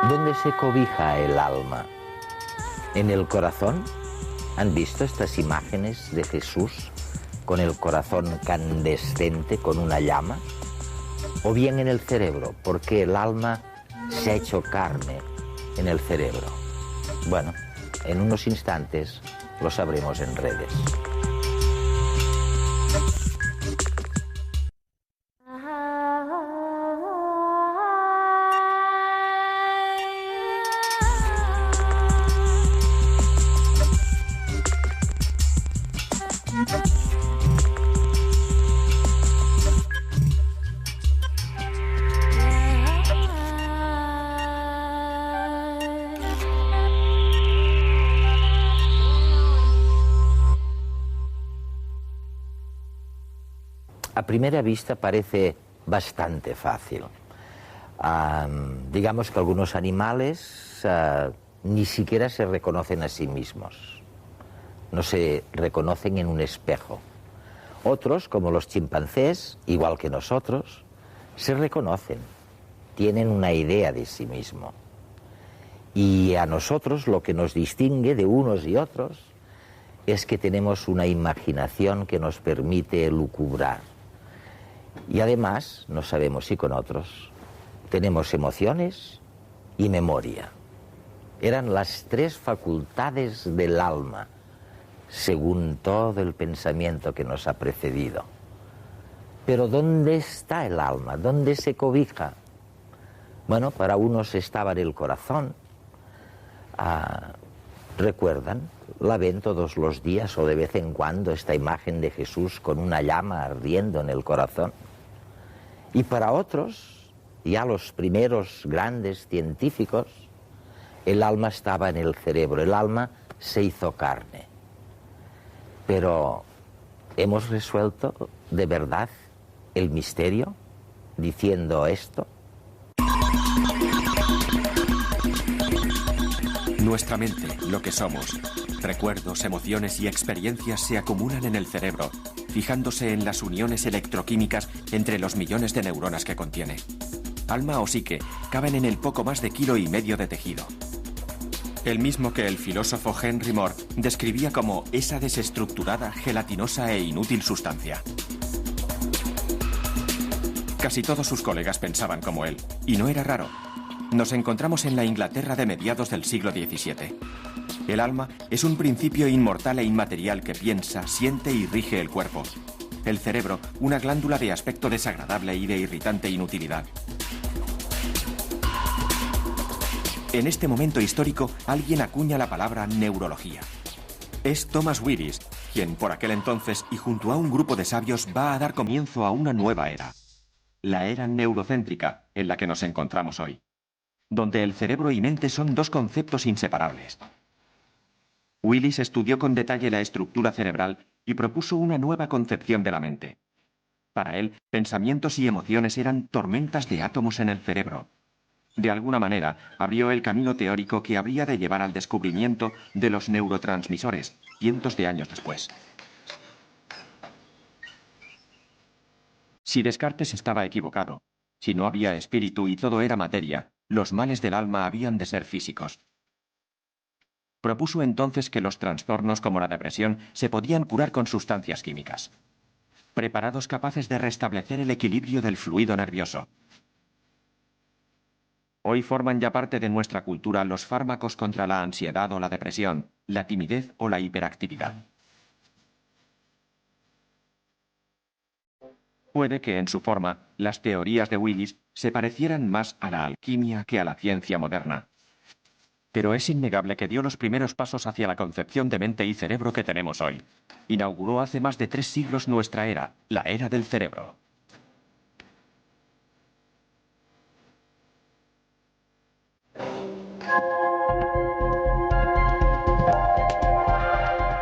¿Dónde se cobija el alma? ¿En el corazón? ¿Han visto estas imágenes de Jesús con el corazón candescente, con una llama? ¿O bien en el cerebro? Porque el alma se ha hecho carne en el cerebro. Bueno, en unos instantes lo sabremos en redes. A primera vista parece bastante fácil. Digamos que algunos animales ni siquiera se reconocen a sí mismos. No se reconocen en un espejo. Otros, como los chimpancés, igual que nosotros, se reconocen. Tienen una idea de sí mismo. Y a nosotros lo que nos distingue de unos y otros es que tenemos una imaginación que nos permite elucubrar. Y además, no sabemos si con otros, tenemos emociones y memoria. Eran las tres facultades del alma, según todo el pensamiento que nos ha precedido. Pero ¿dónde está el alma? ¿Dónde se cobija? Bueno, para unos estaba en el corazón. ¿Recuerdan? La ven todos los días o de vez en cuando esta imagen de Jesús con una llama ardiendo en el corazón. Y para otros, ya los primeros grandes científicos, el alma estaba en el cerebro, el alma se hizo carne. Pero, ¿hemos resuelto de verdad el misterio diciendo esto? Nuestra mente, lo que somos, recuerdos, emociones y experiencias se acumulan en el cerebro, fijándose en las uniones electroquímicas entre los millones de neuronas que contiene. Alma o psique caben en el poco más de 1,5 kilos de tejido. El mismo que el filósofo Henry Moore describía como esa desestructurada, gelatinosa e inútil sustancia. Casi todos sus colegas pensaban como él, y no era raro. Nos encontramos en la Inglaterra de mediados del siglo XVII. El alma es un principio inmortal e inmaterial que piensa, siente y rige el cuerpo. El cerebro, una glándula de aspecto desagradable y de irritante inutilidad. En este momento histórico, alguien acuña la palabra neurología. Es Thomas Willis, quien por aquel entonces y junto a un grupo de sabios va a dar comienzo a una nueva era. La era neurocéntrica en la que nos encontramos hoy, donde el cerebro y mente son dos conceptos inseparables. Willis estudió con detalle la estructura cerebral y propuso una nueva concepción de la mente. Para él, pensamientos y emociones eran tormentas de átomos en el cerebro. De alguna manera, abrió el camino teórico que habría de llevar al descubrimiento de los neurotransmisores, cientos de años después. Si Descartes estaba equivocado, si no había espíritu y todo era materia, los males del alma habían de ser físicos. Propuso entonces que los trastornos como la depresión se podían curar con sustancias químicas, preparados capaces de restablecer el equilibrio del fluido nervioso. Hoy forman ya parte de nuestra cultura los fármacos contra la ansiedad o la depresión, la timidez o la hiperactividad. Puede que en su forma las teorías de Willis se parecieran más a la alquimia que a la ciencia moderna. Pero es innegable que dio los primeros pasos hacia la concepción de mente y cerebro que tenemos hoy. Inauguró hace más de 3 siglos nuestra era, la era del cerebro.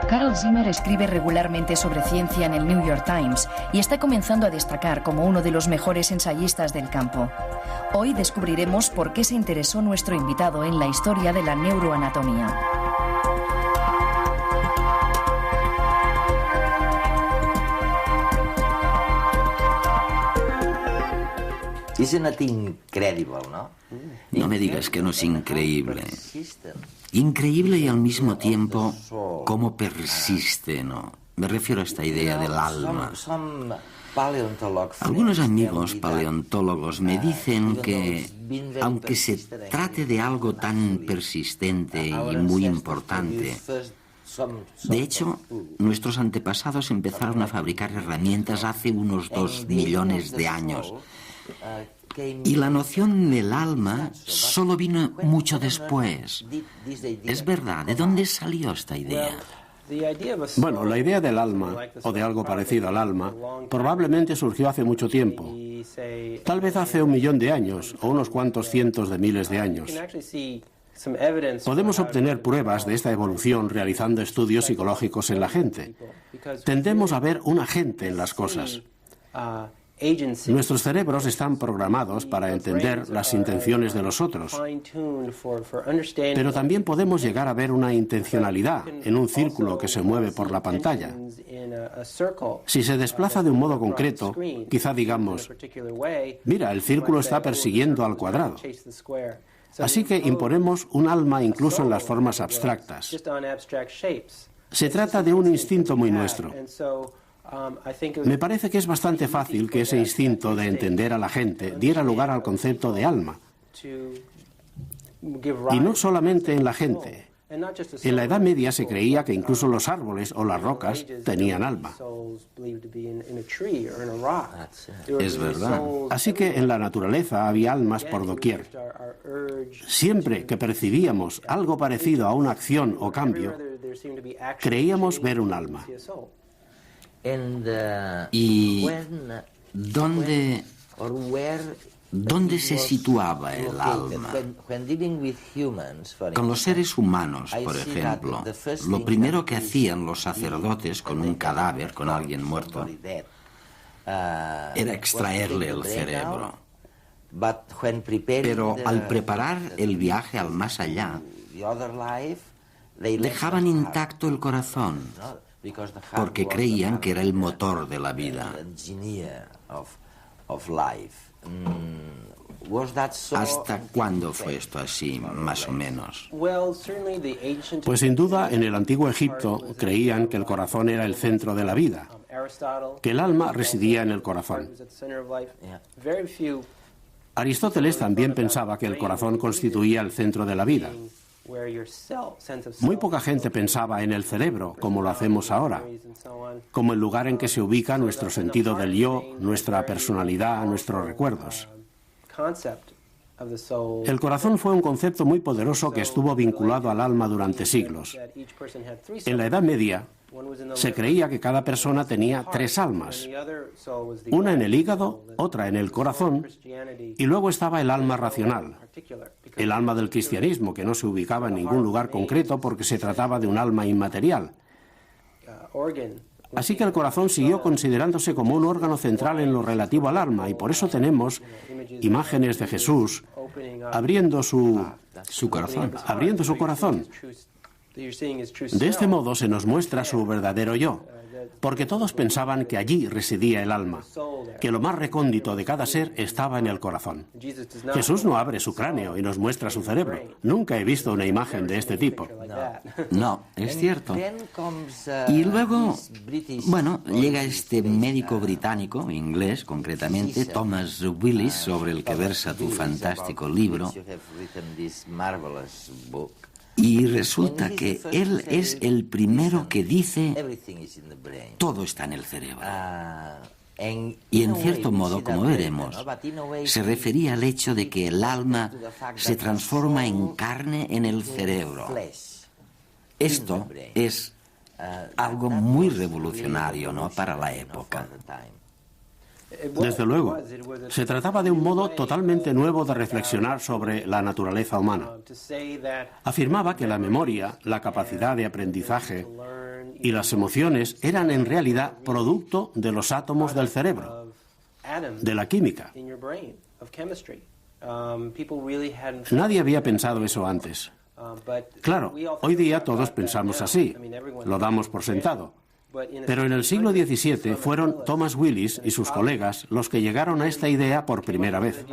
Carl Zimmer escribe regularmente sobre ciencia en el New York Times y está comenzando a destacar como uno de los mejores ensayistas del campo. Hoy descubriremos por qué se interesó nuestro invitado en la historia de la neuroanatomía. Isn't it incredible, no? No me digas que no es increíble. Increíble y al mismo tiempo cómo persiste, ¿no? Me refiero a esta idea del alma. Algunos amigos paleontólogos me dicen que, aunque se trate de algo tan persistente y muy importante, de hecho, nuestros antepasados empezaron a fabricar herramientas hace unos 2 millones de años. Y la noción del alma solo vino mucho después. Es verdad, ¿de dónde salió esta idea? Bueno, la idea del alma, o de algo parecido al alma, probablemente surgió hace mucho tiempo. Tal vez hace 1 millón de años, o unos cuantos cientos de miles de años. Podemos obtener pruebas de esta evolución realizando estudios psicológicos en la gente. Tendemos a ver un agente en las cosas. Nuestros cerebros están programados para entender las intenciones de los otros, pero también podemos llegar a ver una intencionalidad en un círculo que se mueve por la pantalla. Si se desplaza de un modo concreto, quizá digamos, mira, el círculo está persiguiendo al cuadrado. Así que imponemos un alma incluso en las formas abstractas. Se trata de un instinto muy nuestro. Me parece que es bastante fácil que ese instinto de entender a la gente diera lugar al concepto de alma. Y no solamente en la gente. En la Edad Media se creía que incluso los árboles o las rocas tenían alma. Es verdad. Así que en la naturaleza había almas por doquier. Siempre que percibíamos algo parecido a una acción o cambio, creíamos ver un alma. ¿Y dónde se situaba el alma? Con los seres humanos, por ejemplo, lo primero que hacían los sacerdotes con un cadáver, con alguien muerto, era extraerle el cerebro. Pero al preparar el viaje al más allá, dejaban intacto el corazón, porque creían que era el motor de la vida. ¿Hasta cuándo fue esto así, más o menos? Pues sin duda, en el antiguo Egipto creían que el corazón era el centro de la vida, que el alma residía en el corazón. Aristóteles también pensaba que el corazón constituía el centro de la vida. Muy poca gente pensaba en el cerebro, como lo hacemos ahora, como el lugar en que se ubica nuestro sentido del yo, nuestra personalidad, nuestros recuerdos. El corazón fue un concepto muy poderoso que estuvo vinculado al alma durante siglos. En la Edad Media, se creía que cada persona tenía 3 almas, una en el hígado, otra en el corazón, y luego estaba el alma racional, el alma del cristianismo, que no se ubicaba en ningún lugar concreto porque se trataba de un alma inmaterial. Así que el corazón siguió considerándose como un órgano central en lo relativo al alma, y por eso tenemos imágenes de Jesús abriendo su corazón. De este modo se nos muestra su verdadero yo, porque todos pensaban que allí residía el alma, que lo más recóndito de cada ser estaba en el corazón. Jesús no abre su cráneo y nos muestra su cerebro. Nunca he visto una imagen de este tipo. No, es cierto. Y luego, bueno, llega este médico británico, inglés concretamente, Thomas Willis, sobre el que versa tu fantástico libro. Y resulta que él es el primero que dice todo está en el cerebro. Y en cierto modo, como veremos, se refería al hecho de que el alma se transforma en carne en el cerebro. Esto es algo muy revolucionario, ¿no?, para la época. Desde luego, se trataba de un modo totalmente nuevo de reflexionar sobre la naturaleza humana. Afirmaba que la memoria, la capacidad de aprendizaje y las emociones eran en realidad producto de los átomos del cerebro, de la química. Nadie había pensado eso antes. Claro, hoy día todos pensamos así, lo damos por sentado. Pero en el siglo XVII fueron Thomas Willis y sus colegas los que llegaron a esta idea por primera vez.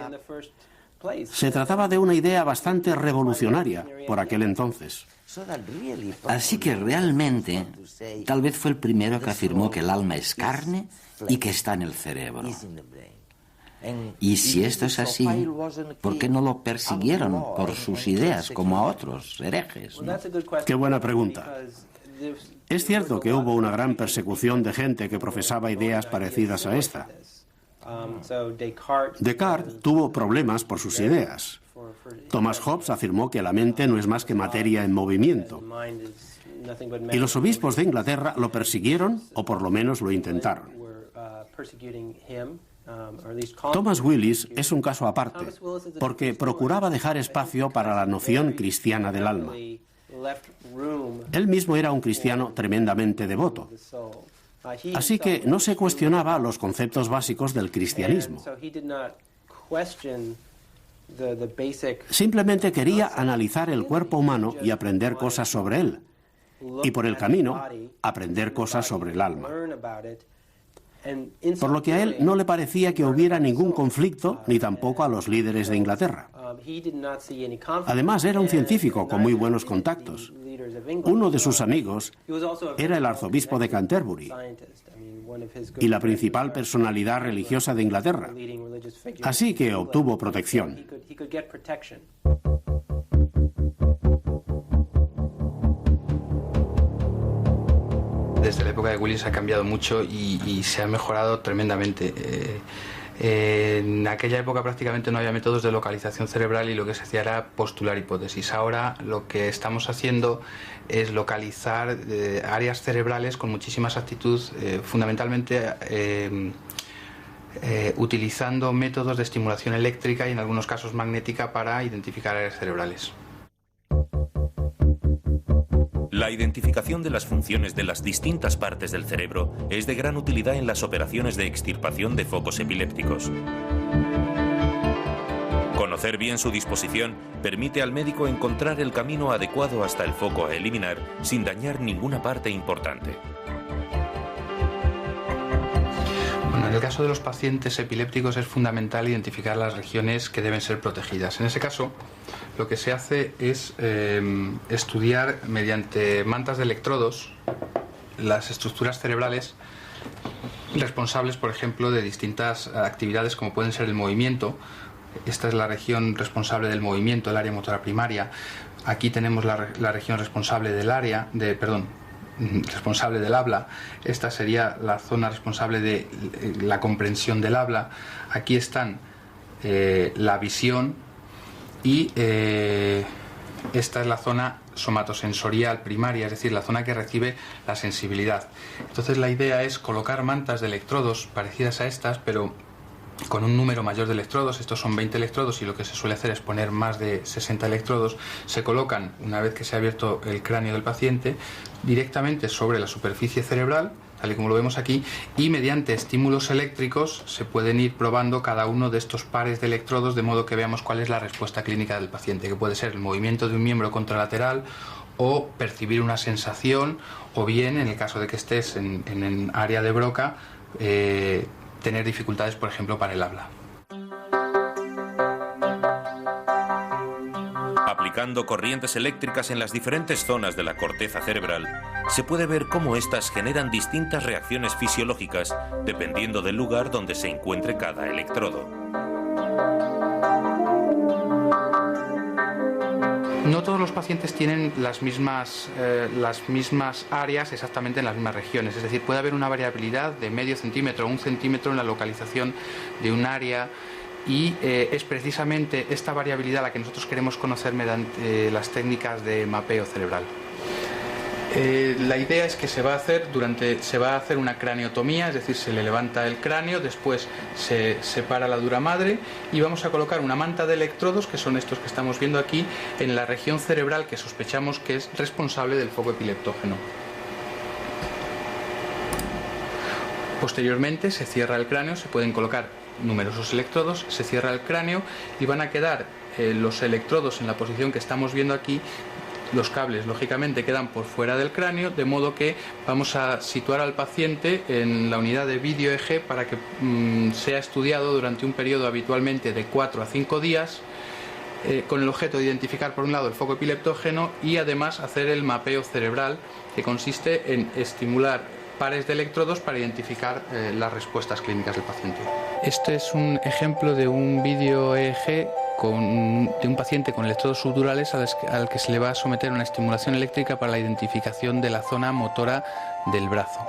Se trataba de una idea bastante revolucionaria por aquel entonces. Así que realmente, tal vez fue el primero que afirmó que el alma es carne y que está en el cerebro. Y si esto es así, ¿por qué no lo persiguieron por sus ideas como a otros herejes, ¿no? Qué buena pregunta. Es cierto que hubo una gran persecución de gente que profesaba ideas parecidas a esta. Descartes tuvo problemas por sus ideas. Thomas Hobbes afirmó que la mente no es más que materia en movimiento. Y los obispos de Inglaterra lo persiguieron, o por lo menos lo intentaron. Thomas Willis es un caso aparte, porque procuraba dejar espacio para la noción cristiana del alma. Él mismo era un cristiano tremendamente devoto. Así que no se cuestionaba los conceptos básicos del cristianismo. Simplemente quería analizar el cuerpo humano y aprender cosas sobre él. Y por el camino, aprender cosas sobre el alma. Por lo que a él no le parecía que hubiera ningún conflicto, ni tampoco a los líderes de Inglaterra. Además, era un científico con muy buenos contactos. Uno de sus amigos era el arzobispo de Canterbury y la principal personalidad religiosa de Inglaterra. Así que obtuvo protección. Desde la época de Willis ha cambiado mucho y se ha mejorado tremendamente. En aquella época prácticamente no había métodos de localización cerebral y lo que se hacía era postular hipótesis. Ahora lo que estamos haciendo es localizar áreas cerebrales con muchísima exactitud, fundamentalmente utilizando métodos de estimulación eléctrica y en algunos casos magnética para identificar áreas cerebrales. La identificación de las funciones de las distintas partes del cerebro es de gran utilidad en las operaciones de extirpación de focos epilépticos. Conocer bien su disposición permite al médico encontrar el camino adecuado hasta el foco a eliminar sin dañar ninguna parte importante. Bueno, en el caso de los pacientes epilépticos es fundamental identificar las regiones que deben ser protegidas. En ese caso, lo que se hace es estudiar mediante mantas de electrodos las estructuras cerebrales responsables, por ejemplo, de distintas actividades como pueden ser el movimiento. Esta es la región responsable del movimiento, el área motora primaria. Aquí tenemos la región responsable del responsable del habla. Esta sería la zona responsable de la comprensión del habla. Aquí están la visión y esta es la zona somatosensorial primaria, es decir, la zona que recibe la sensibilidad. Entonces la idea es colocar mantas de electrodos parecidas a estas, pero con un número mayor de electrodos. Estos son 20 electrodos y lo que se suele hacer es poner más de 60 electrodos. Se colocan, una vez que se ha abierto el cráneo del paciente, directamente sobre la superficie cerebral, tal y como lo vemos aquí, y mediante estímulos eléctricos se pueden ir probando cada uno de estos pares de electrodos de modo que veamos cuál es la respuesta clínica del paciente, que puede ser el movimiento de un miembro contralateral o percibir una sensación, o bien, en el caso de que estés en área de Broca, tener dificultades, por ejemplo, para el habla. Aplicando corrientes eléctricas en las diferentes zonas de la corteza cerebral, se puede ver cómo éstas generan distintas reacciones fisiológicas dependiendo del lugar donde se encuentre cada electrodo. No todos los pacientes tienen las mismas áreas exactamente en las mismas regiones, es decir, puede haber una variabilidad de medio centímetro o 1 centímetro en la localización de un área y es precisamente esta variabilidad la que nosotros queremos conocer mediante las técnicas de mapeo cerebral. La idea es que se va a hacer una craniotomía, es decir, se le levanta el cráneo, después se separa la dura madre y vamos a colocar una manta de electrodos, que son estos que estamos viendo aquí, en la región cerebral que sospechamos que es responsable del foco epileptógeno. Posteriormente se cierra el cráneo, se pueden colocar numerosos electrodos, se cierra el cráneo y van a quedar los electrodos en la posición que estamos viendo aquí, los cables lógicamente quedan por fuera del cráneo, de modo que vamos a situar al paciente en la unidad de vídeo EEG para que sea estudiado durante un periodo habitualmente de 4 a 5 días, con el objeto de identificar por un lado el foco epileptógeno y además hacer el mapeo cerebral, que consiste en estimular pares de electrodos para identificar las respuestas clínicas del paciente. Este es un ejemplo de un vídeo EEG de un paciente con electrodos subdurales al que se le va a someter una estimulación eléctrica para la identificación de la zona motora del brazo.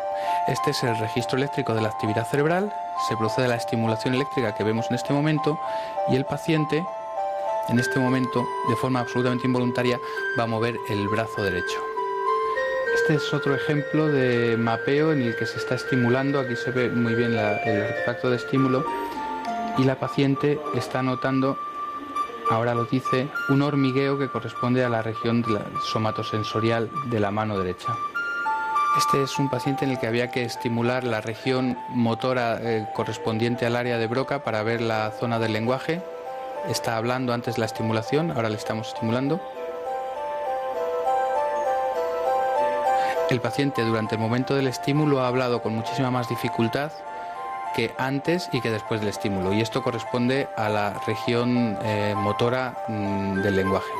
Este es el registro eléctrico de la actividad cerebral, se procede a la estimulación eléctrica que vemos en este momento y el paciente, en este momento, de forma absolutamente involuntaria, va a mover el brazo derecho. Este es otro ejemplo de mapeo en el que se está estimulando. Aquí se ve muy bien el artefacto de estímulo y la paciente está notando, ahora lo dice, un hormigueo que corresponde a la región somatosensorial de la mano derecha. Este es un paciente en el que había que estimular la región motora correspondiente al área de Broca para ver la zona del lenguaje. Está hablando antes de la estimulación, ahora le estamos estimulando. El paciente durante el momento del estímulo ha hablado con muchísima más dificultad que antes y que después del estímulo, y esto corresponde a la región motora del lenguaje.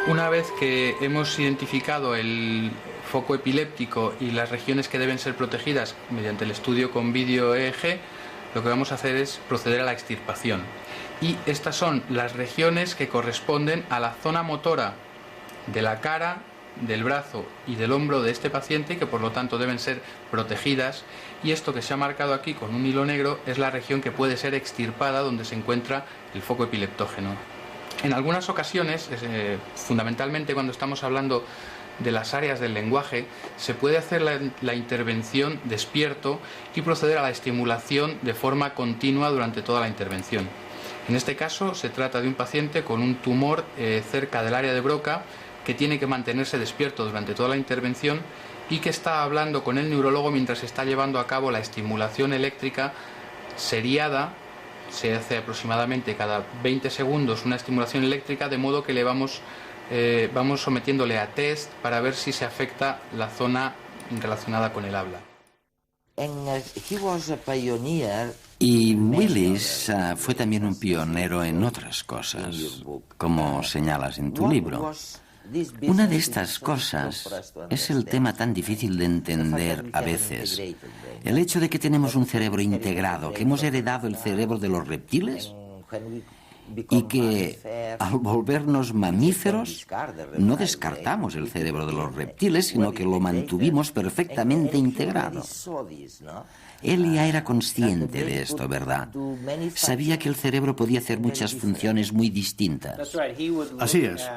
Una vez que hemos identificado el foco epiléptico y las regiones que deben ser protegidas mediante el estudio con vídeo EEG, lo que vamos a hacer es proceder a la extirpación. Y estas son las regiones que corresponden a la zona motora de la cara, del brazo y del hombro de este paciente, que por lo tanto deben ser protegidas, y esto que se ha marcado aquí con un hilo negro es la región que puede ser extirpada donde se encuentra el foco epileptógeno. En algunas ocasiones, fundamentalmente cuando estamos hablando de las áreas del lenguaje, se puede hacer la intervención despierto y proceder a la estimulación de forma continua durante toda la intervención. En este caso se trata de un paciente con un tumor cerca del área de Broca, que tiene que mantenerse despierto durante toda la intervención y que está hablando con el neurólogo mientras está llevando a cabo la estimulación eléctrica seriada. Se hace aproximadamente cada 20 segundos una estimulación eléctrica, de modo que le vamos sometiéndole a test para ver si se afecta la zona relacionada con el habla. Y Willis fue también un pionero en otras cosas, como señalas en tu libro. Una de estas cosas es el tema tan difícil de entender a veces. El hecho de que tenemos un cerebro integrado, que hemos heredado el cerebro de los reptiles y que al volvernos mamíferos no descartamos el cerebro de los reptiles, sino que lo mantuvimos perfectamente integrado. Él ya era consciente de esto, ¿verdad? Sabía que el cerebro podía hacer muchas funciones muy distintas. Así es.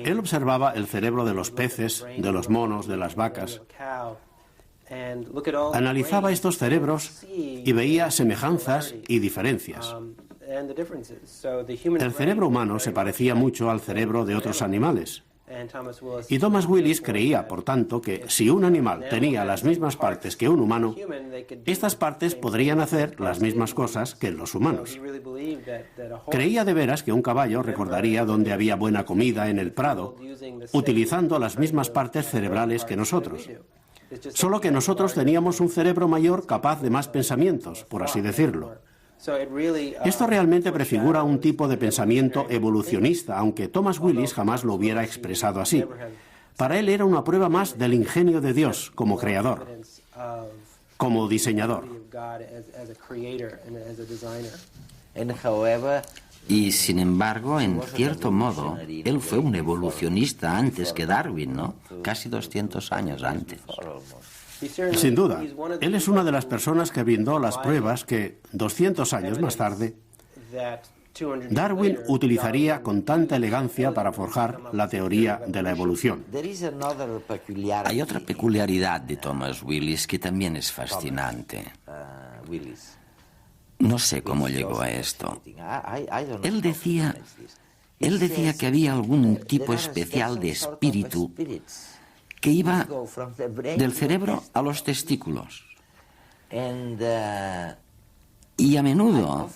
Él observaba el cerebro de los peces, de los monos, de las vacas. Analizaba estos cerebros y veía semejanzas y diferencias. El cerebro humano se parecía mucho al cerebro de otros animales. Y Thomas Willis creía, por tanto, que si un animal tenía las mismas partes que un humano, estas partes podrían hacer las mismas cosas que los humanos. Creía de veras que un caballo recordaría dónde había buena comida en el prado, utilizando las mismas partes cerebrales que nosotros. Solo que nosotros teníamos un cerebro mayor capaz de más pensamientos, por así decirlo. Esto realmente prefigura un tipo de pensamiento evolucionista, aunque Thomas Willis jamás lo hubiera expresado así. Para él era una prueba más del ingenio de Dios como creador, como diseñador. Y sin embargo, en cierto modo, él fue un evolucionista antes que Darwin, ¿no? Casi 200 años antes. Sin duda, él es una de las personas que brindó las pruebas que, 200 años más tarde, Darwin utilizaría con tanta elegancia para forjar la teoría de la evolución. Hay otra peculiaridad de Thomas Willis que también es fascinante. No sé cómo llegó a esto. Él decía que había algún tipo especial de espíritu que iba del cerebro a los testículos. Y a menudo,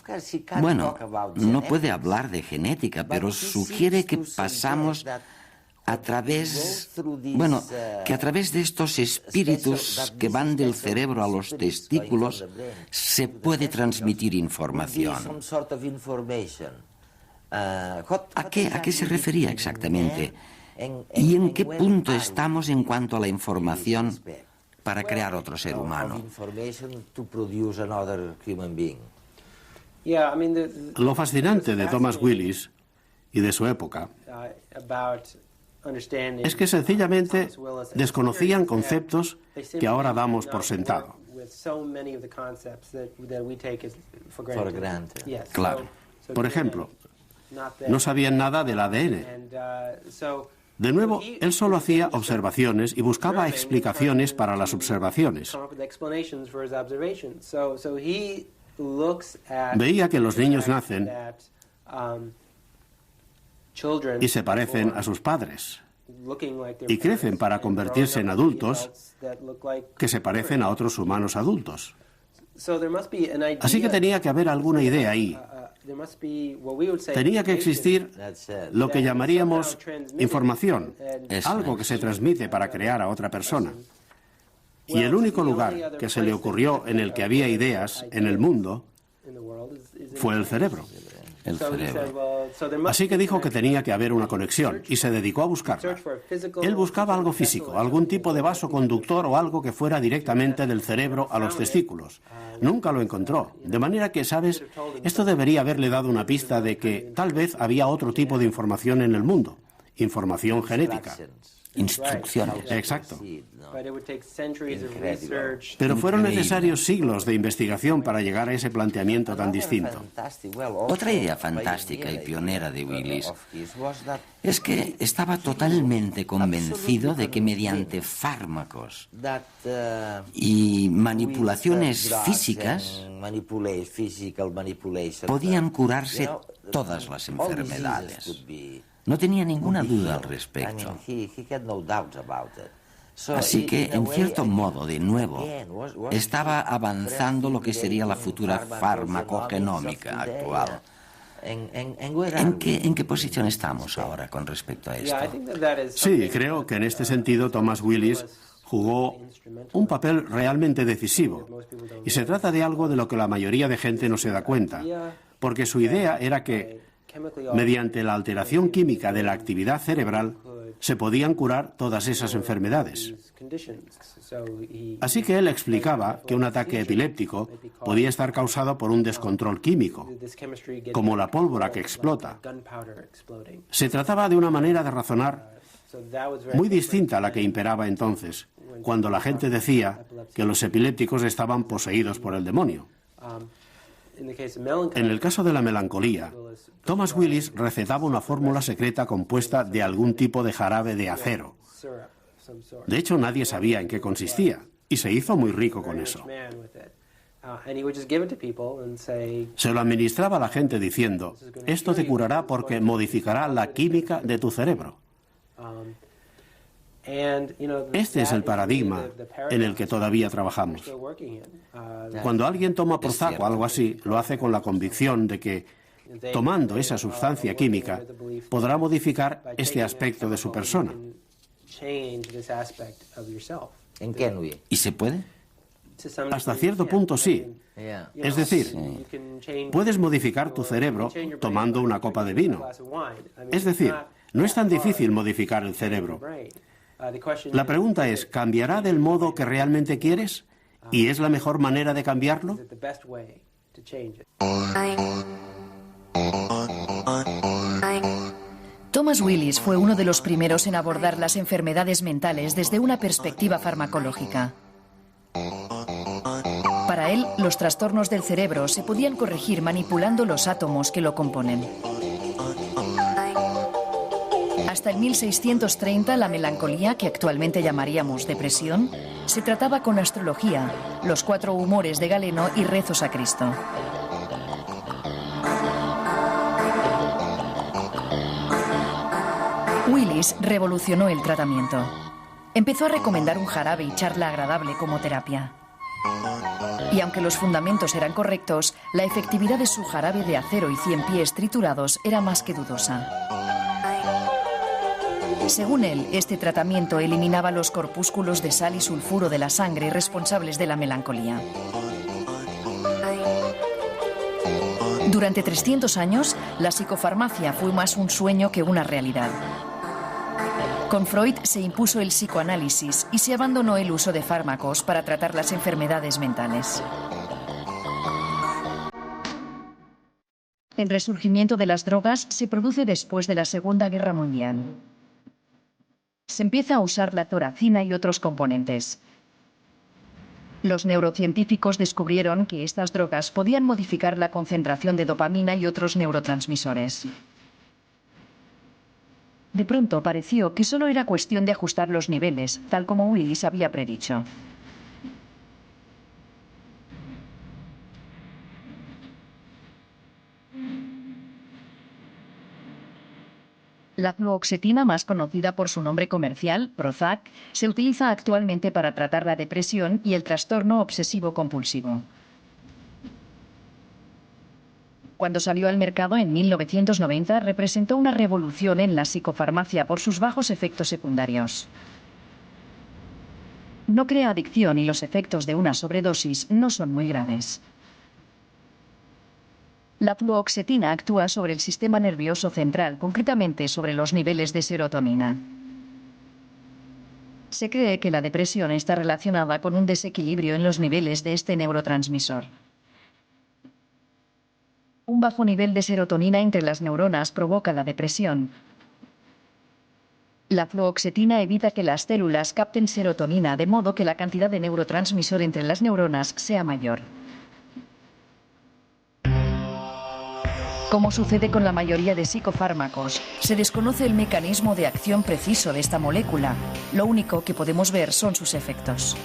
bueno, no puede hablar de genética, pero sugiere que pasamos a través de estos espíritus que van del cerebro a los testículos se puede transmitir información. ¿A qué se refería exactamente? ¿Y en qué punto estamos en cuanto a la información para crear otro ser humano? Lo fascinante de Thomas Willis y de su época es que sencillamente desconocían conceptos que ahora damos por sentado. Claro. Por ejemplo, no sabían nada del ADN. De nuevo, él solo hacía observaciones y buscaba explicaciones para las observaciones. Veía que los niños nacen y se parecen a sus padres y crecen para convertirse en adultos que se parecen a otros humanos adultos. Así que tenía que haber alguna idea ahí. Tenía que existir lo que llamaríamos información, algo que se transmite para crear a otra persona. Y el único lugar que se le ocurrió en el que había ideas en el mundo fue el cerebro. El cerebro. Así que dijo que tenía que haber una conexión y se dedicó a buscarla. Él buscaba algo físico, algún tipo de vaso conductor o algo que fuera directamente del cerebro a los testículos. Nunca lo encontró. De manera que, ¿sabes? Esto debería haberle dado una pista de que tal vez había otro tipo de información en el mundo. Información genética. Instrucciones. Exacto. Pero fueron necesarios siglos de investigación para llegar a ese planteamiento tan distinto. Otra idea fantástica y pionera de Willis es que estaba totalmente convencido de que mediante fármacos y manipulaciones físicas podían curarse todas las enfermedades. No tenía ninguna duda al respecto. Así que, en cierto modo, de nuevo, estaba avanzando lo que sería la futura farmacogenómica actual. ¿En qué posición estamos ahora con respecto a esto? Sí, creo que en este sentido Thomas Willis jugó un papel realmente decisivo. Y se trata de algo de lo que la mayoría de gente no se da cuenta, porque su idea era que, mediante la alteración química de la actividad cerebral, se podían curar todas esas enfermedades. Así que él explicaba que un ataque epiléptico podía estar causado por un descontrol químico, como la pólvora que explota. Se trataba de una manera de razonar muy distinta a la que imperaba entonces, cuando la gente decía que los epilépticos estaban poseídos por el demonio. En el caso de la melancolía, Thomas Willis recetaba una fórmula secreta compuesta de algún tipo de jarabe de acero. De hecho, nadie sabía en qué consistía, y se hizo muy rico con eso. Se lo administraba a la gente diciendo, esto te curará porque modificará la química de tu cerebro. Este es el paradigma en el que todavía trabajamos. Cuando alguien toma por saco algo así, lo hace con la convicción de que, tomando esa sustancia química, podrá modificar este aspecto de su persona. ¿Y se puede? Hasta cierto punto sí. Es decir, puedes modificar tu cerebro tomando una copa de vino. Es decir, no es tan difícil modificar el cerebro. La pregunta es, ¿cambiará del modo que realmente quieres? ¿Y es la mejor manera de cambiarlo? Thomas Willis fue uno de los primeros en abordar las enfermedades mentales desde una perspectiva farmacológica. Para él, los trastornos del cerebro se podían corregir manipulando los átomos que lo componen. Hasta el 1630, la melancolía, que actualmente llamaríamos depresión, se trataba con astrología, los 4 humores de Galeno y rezos a Cristo. Willis revolucionó el tratamiento. Empezó a recomendar un jarabe y charla agradable como terapia. Y aunque los fundamentos eran correctos, la efectividad de su jarabe de acero y 100 pies triturados era más que dudosa. Según él, este tratamiento eliminaba los corpúsculos de sal y sulfuro de la sangre responsables de la melancolía. Durante 300 años, la psicofarmacia fue más un sueño que una realidad. Con Freud se impuso el psicoanálisis y se abandonó el uso de fármacos para tratar las enfermedades mentales. El resurgimiento de las drogas se produce después de la Segunda Guerra Mundial. Se empieza a usar la toracina y otros componentes. Los neurocientíficos descubrieron que estas drogas podían modificar la concentración de dopamina y otros neurotransmisores. De pronto pareció que solo era cuestión de ajustar los niveles, tal como Willis había predicho. La fluoxetina, más conocida por su nombre comercial, Prozac, se utiliza actualmente para tratar la depresión y el trastorno obsesivo-compulsivo. Cuando salió al mercado en 1990, representó una revolución en la psicofarmacia por sus bajos efectos secundarios. No crea adicción y los efectos de una sobredosis no son muy graves. La fluoxetina actúa sobre el sistema nervioso central, concretamente sobre los niveles de serotonina. Se cree que la depresión está relacionada con un desequilibrio en los niveles de este neurotransmisor. Un bajo nivel de serotonina entre las neuronas provoca la depresión. La fluoxetina evita que las células capten serotonina, de modo que la cantidad de neurotransmisor entre las neuronas sea mayor. Como sucede con la mayoría de psicofármacos, se desconoce el mecanismo de acción preciso de esta molécula. Lo único que podemos ver son sus efectos.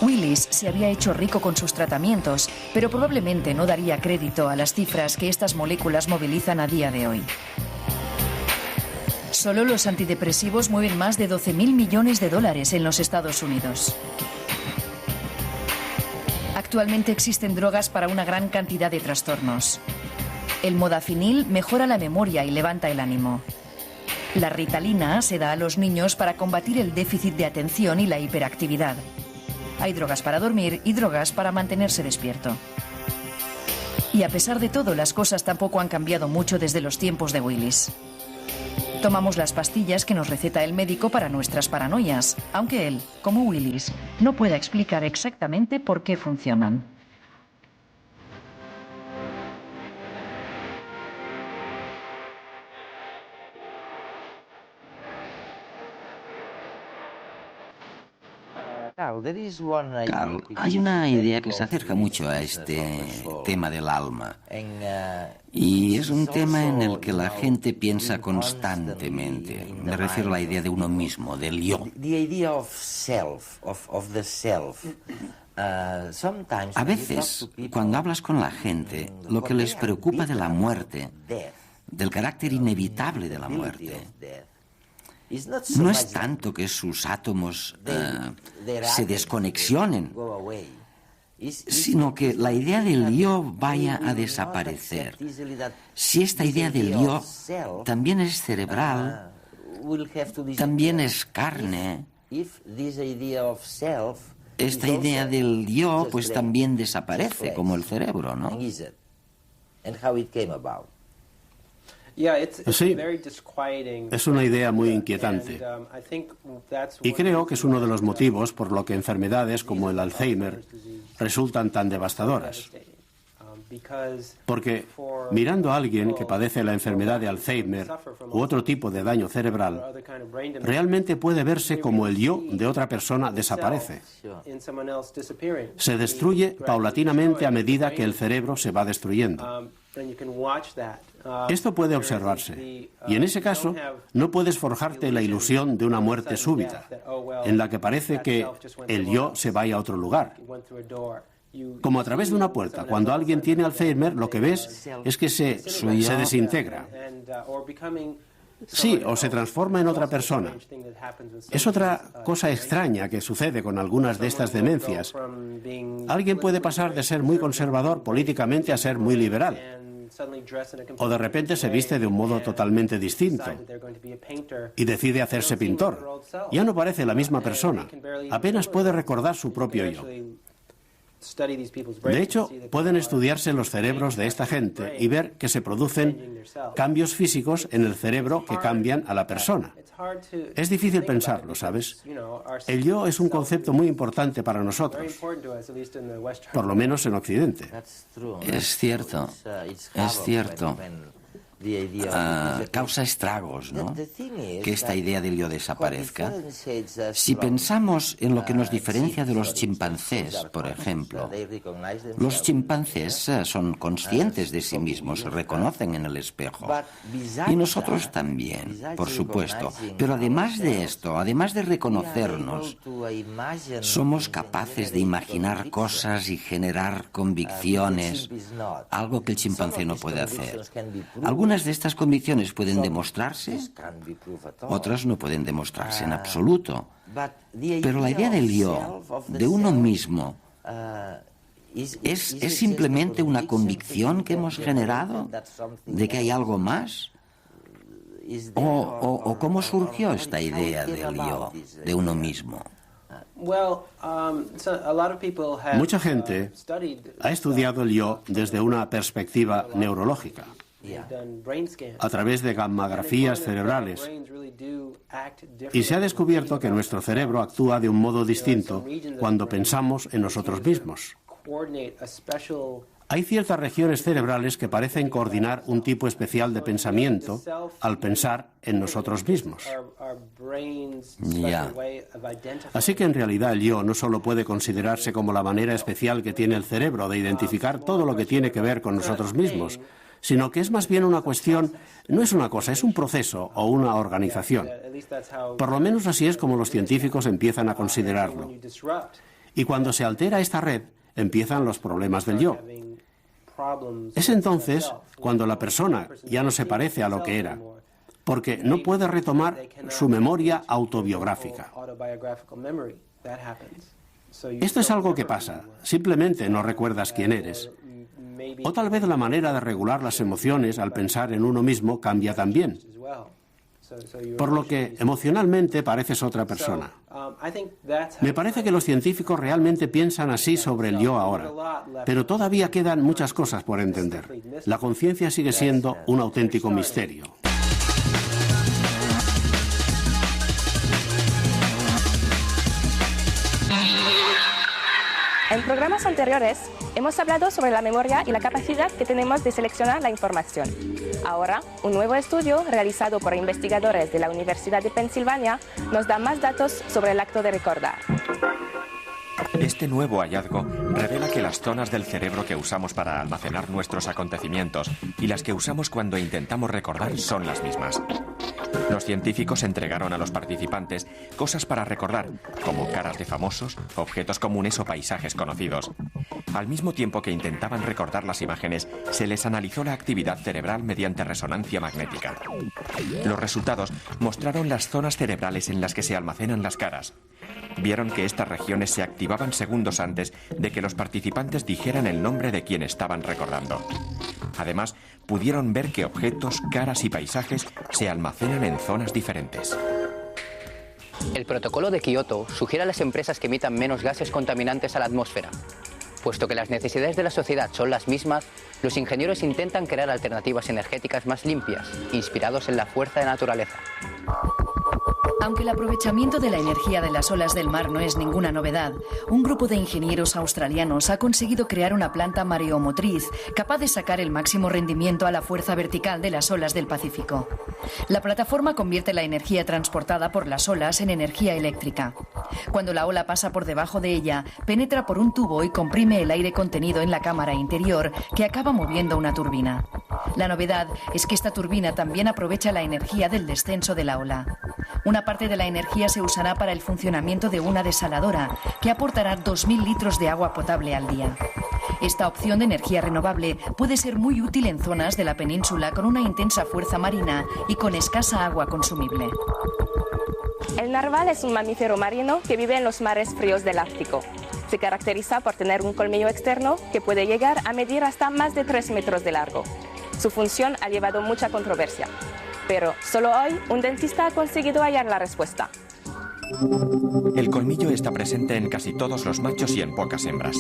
Willis se había hecho rico con sus tratamientos, pero probablemente no daría crédito a las cifras que estas moléculas movilizan a día de hoy. Solo los antidepresivos mueven más de 12.000 millones de dólares en los Estados Unidos. Actualmente existen drogas para una gran cantidad de trastornos. El modafinil mejora la memoria y levanta el ánimo. La ritalina se da a los niños para combatir el déficit de atención y la hiperactividad. Hay drogas para dormir y drogas para mantenerse despierto. Y a pesar de todo, las cosas tampoco han cambiado mucho desde los tiempos de Willis. Tomamos las pastillas que nos receta el médico para nuestras paranoias, aunque él, como Willis, no pueda explicar exactamente por qué funcionan. Carl, hay una idea que se acerca mucho a este tema del alma. Y es un tema en el que la gente piensa constantemente. Me refiero a la idea de uno mismo, del yo. A veces, cuando hablas con la gente, lo que les preocupa de la muerte, del carácter inevitable de la muerte, no es tanto que sus átomos se desconexionen, sino que la idea del yo vaya a desaparecer. Si esta idea del yo también es cerebral, también es carne, esta idea del yo pues también desaparece, como el cerebro, ¿no? Sí, es una idea muy inquietante. Y creo que es uno de los motivos por lo que enfermedades como el Alzheimer resultan tan devastadoras. Porque mirando a alguien que padece la enfermedad de Alzheimer u otro tipo de daño cerebral, realmente puede verse como el yo de otra persona desaparece. Se destruye paulatinamente a medida que el cerebro se va destruyendo. Esto puede observarse, y en ese caso no puedes forjarte la ilusión de una muerte súbita, en la que parece que el yo se vaya a otro lugar. Como a través de una puerta, cuando alguien tiene Alzheimer, lo que ves es que se desintegra. Sí, o se transforma en otra persona. Es otra cosa extraña que sucede con algunas de estas demencias. Alguien puede pasar de ser muy conservador políticamente a ser muy liberal. O de repente se viste de un modo totalmente distinto y decide hacerse pintor. Ya no parece la misma persona. Apenas puede recordar su propio yo. De hecho, pueden estudiarse los cerebros de esta gente y ver que se producen cambios físicos en el cerebro que cambian a la persona. Es difícil pensarlo, ¿sabes? El yo es un concepto muy importante para nosotros, por lo menos en Occidente. Es cierto, es cierto. Causa estragos, ¿no? Que esta idea del yo desaparezca. Si pensamos en lo que nos diferencia de los chimpancés, por ejemplo, los chimpancés son conscientes de sí mismos, se reconocen en el espejo. Y nosotros también, por supuesto. Pero además de esto, además de reconocernos, somos capaces de imaginar cosas y generar convicciones, algo que el chimpancé no puede hacer. Algunas de estas convicciones pueden demostrarse, otras no pueden demostrarse en absoluto. Pero la idea del yo, de uno mismo, ¿es simplemente una convicción que hemos generado de que hay algo más? ¿O cómo surgió esta idea del yo, de uno mismo? Mucha gente ha estudiado el yo desde una perspectiva neurológica, a través de gammagrafías cerebrales, y se ha descubierto que nuestro cerebro actúa de un modo distinto cuando pensamos en nosotros mismos. Hay ciertas regiones cerebrales que parecen coordinar un tipo especial de pensamiento al pensar en nosotros mismos. Ya. Así que en realidad el yo no solo puede considerarse como la manera especial que tiene el cerebro de identificar todo lo que tiene que ver con nosotros mismos, sino que es más bien una cuestión, no es una cosa, es un proceso o una organización. Por lo menos así es como los científicos empiezan a considerarlo. Y cuando se altera esta red, empiezan los problemas del yo. Es entonces cuando la persona ya no se parece a lo que era, porque no puede retomar su memoria autobiográfica. Esto es algo que pasa, simplemente no recuerdas quién eres. O tal vez la manera de regular las emociones al pensar en uno mismo cambia también. Por lo que emocionalmente pareces otra persona. Me parece que los científicos realmente piensan así sobre el yo ahora, pero todavía quedan muchas cosas por entender. La conciencia sigue siendo un auténtico misterio. En programas anteriores hemos hablado sobre la memoria y la capacidad que tenemos de seleccionar la información. Ahora, un nuevo estudio realizado por investigadores de la Universidad de Pensilvania nos da más datos sobre el acto de recordar. Este nuevo hallazgo revela que las zonas del cerebro que usamos para almacenar nuestros acontecimientos y las que usamos cuando intentamos recordar son las mismas. Los científicos entregaron a los participantes cosas para recordar, como caras de famosos, objetos comunes o paisajes conocidos. Al mismo tiempo que intentaban recordar las imágenes, se les analizó la actividad cerebral mediante resonancia magnética. Los resultados mostraron las zonas cerebrales en las que se almacenan las caras. Vieron que estas regiones se activaban segundos antes de que los participantes dijeran el nombre de quien estaban recordando. Además, pudieron ver que objetos, caras y paisajes se almacenan en zonas diferentes. El protocolo de Kioto sugiere a las empresas que emitan menos gases contaminantes a la atmósfera. Puesto que las necesidades de la sociedad son las mismas, los ingenieros intentan crear alternativas energéticas más limpias, inspirados en la fuerza de la naturaleza. Aunque el aprovechamiento de la energía de las olas del mar no es ninguna novedad, un grupo de ingenieros australianos ha conseguido crear una planta mareomotriz capaz de sacar el máximo rendimiento a la fuerza vertical de las olas del Pacífico. La plataforma convierte la energía transportada por las olas en energía eléctrica. Cuando la ola pasa por debajo de ella, penetra por un tubo y comprime el aire contenido en la cámara interior, que acaba moviendo una turbina. La novedad es que esta turbina también aprovecha la energía del descenso de la ola. Una parte de la energía se usará para el funcionamiento de una desaladora, que aportará 2.000 litros de agua potable al día. Esta opción de energía renovable puede ser muy útil en zonas de la península con una intensa fuerza marina y con escasa agua consumible. El narval es un mamífero marino que vive en los mares fríos del Ártico. Se caracteriza por tener un colmillo externo que puede llegar a medir hasta más de 3 metros de largo. Su función ha llevado mucha controversia, pero solo hoy un dentista ha conseguido hallar la respuesta. El colmillo está presente en casi todos los machos y en pocas hembras.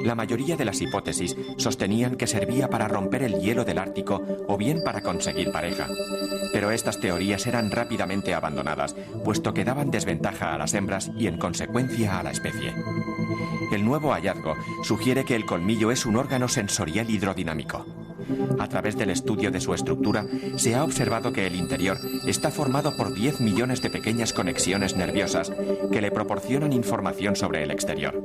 La mayoría de las hipótesis sostenían que servía para romper el hielo del Ártico o bien para conseguir pareja. Pero estas teorías eran rápidamente abandonadas, puesto que daban desventaja a las hembras y en consecuencia a la especie. El nuevo hallazgo sugiere que el colmillo es un órgano sensorial hidrodinámico. A través del estudio de su estructura, se ha observado que el interior está formado por 10 millones de pequeñas conexiones nerviosas que le proporcionan información sobre el exterior.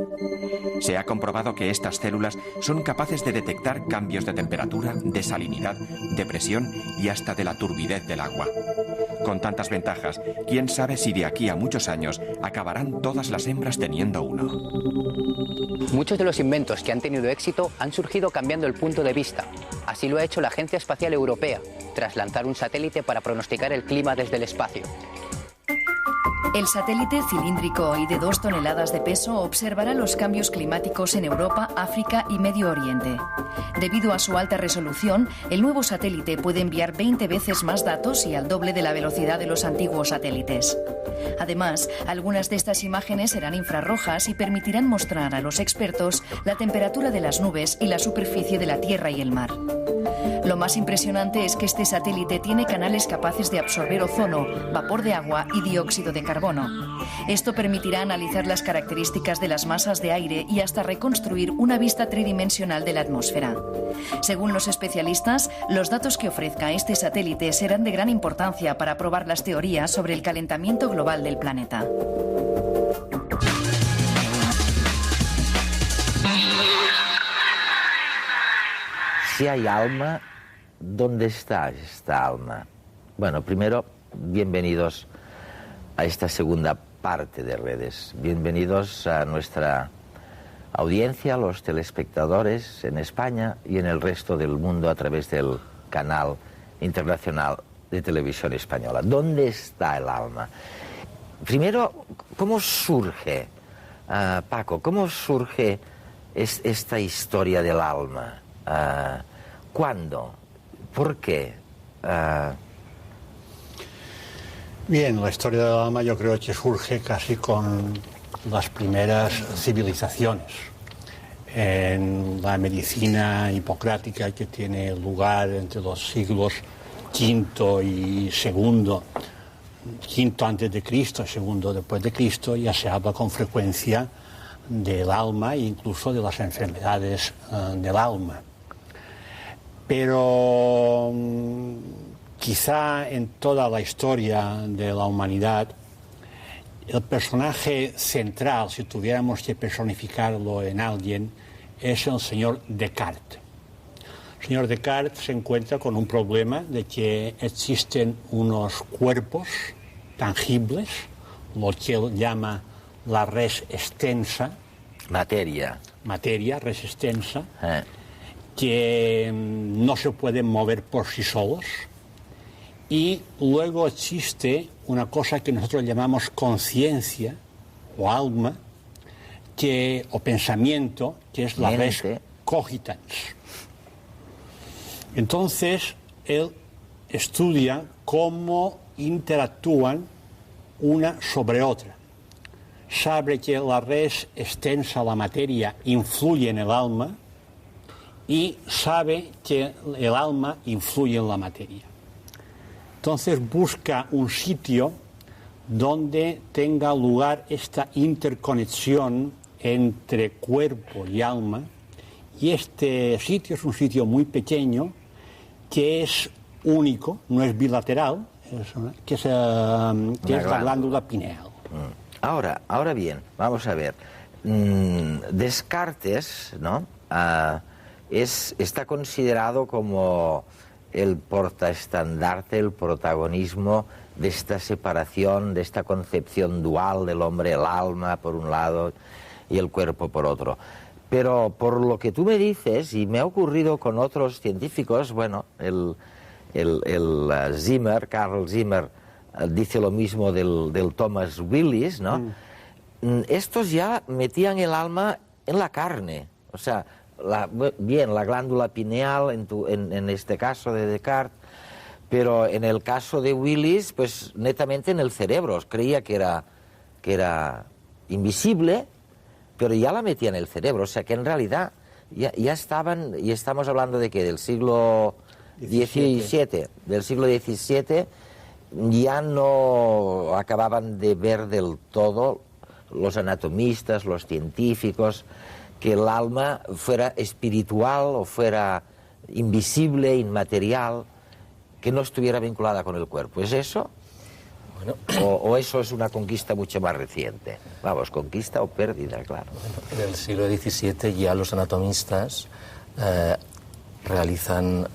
Se ha comprobado que estas células son capaces de detectar cambios de temperatura, de salinidad, de presión y hasta de la turbidez del agua. Con tantas ventajas, quién sabe si de aquí a muchos años acabarán todas las hembras teniendo uno. Muchos de los inventos que han tenido éxito han surgido cambiando el punto de vista. Así lo ha hecho la Agencia Espacial Europea, tras lanzar un satélite para pronosticar el clima desde el espacio. El satélite cilíndrico y de 2 toneladas de peso observará los cambios climáticos en Europa, África y Medio Oriente. Debido a su alta resolución, el nuevo satélite puede enviar 20 veces más datos y al doble de la velocidad de los antiguos satélites. Además, algunas de estas imágenes serán infrarrojas y permitirán mostrar a los expertos la temperatura de las nubes y la superficie de la Tierra y el mar. Lo más impresionante es que este satélite tiene canales capaces de absorber ozono, vapor de agua y dióxido de carbono. Esto permitirá analizar las características de las masas de aire y hasta reconstruir una vista tridimensional de la atmósfera. Según los especialistas, los datos que ofrezca este satélite serán de gran importancia para probar las teorías sobre el calentamiento global del planeta. Si hay alma, ¿dónde está esta alma? Bueno, primero, bienvenidos a esta segunda parte de Redes. Bienvenidos a nuestra audiencia, a los telespectadores en España y en el resto del mundo a través del canal internacional de televisión española. ¿Dónde está el alma? Primero, ¿cómo surge, Paco, cómo surge esta historia del alma? ¿Cuándo? ¿Por qué? Bien, la historia del alma yo creo que surge casi con las primeras civilizaciones. En la medicina hipocrática que tiene lugar entre los siglos V y II, V antes de Cristo, II después de Cristo, ya se habla con frecuencia del alma e incluso de las enfermedades del alma. Pero quizá en toda la historia de la humanidad, el personaje central, si tuviéramos que personificarlo en alguien, es el señor Descartes. El señor Descartes se encuentra con un problema de que existen unos cuerpos tangibles, lo que él llama la res extensa. Materia, res extensa, que no se pueden mover por sí solos. Y luego existe una cosa que nosotros llamamos conciencia o alma, o pensamiento, que es la res cogitans. Entonces, él estudia cómo interactúan una sobre otra. Sabe que la res extensa, la materia, influye en el alma y sabe que el alma influye en la materia. Entonces busca un sitio donde tenga lugar esta interconexión entre cuerpo y alma, y este sitio es un sitio muy pequeño que es único, no es bilateral, que es la glándula pineal. Ahora bien, vamos a ver. Descartes, ¿no? Está considerado como el portaestandarte, el protagonismo de esta separación, de esta concepción dual del hombre, el alma por un lado y el cuerpo por otro. Pero por lo que tú me dices, y me ha ocurrido con otros científicos, bueno, Carl Zimmer dice lo mismo del Thomas Willis, ¿no? Estos ya metían el alma en la carne, o sea, bien, la glándula pineal en este caso de Descartes, pero en el caso de Willis, pues netamente en el cerebro. Creía que era invisible, pero ya la metía en el cerebro. O sea que en realidad ya estaban, y estamos hablando de que del siglo XVII, ya no acababan de ver del todo los anatomistas, los científicos, que el alma fuera espiritual o fuera invisible, inmaterial, que no estuviera vinculada con el cuerpo. ¿Es eso? Bueno. ¿O eso es una conquista mucho más reciente? Vamos, conquista o pérdida, claro. En el siglo XVII ya los anatomistas realizan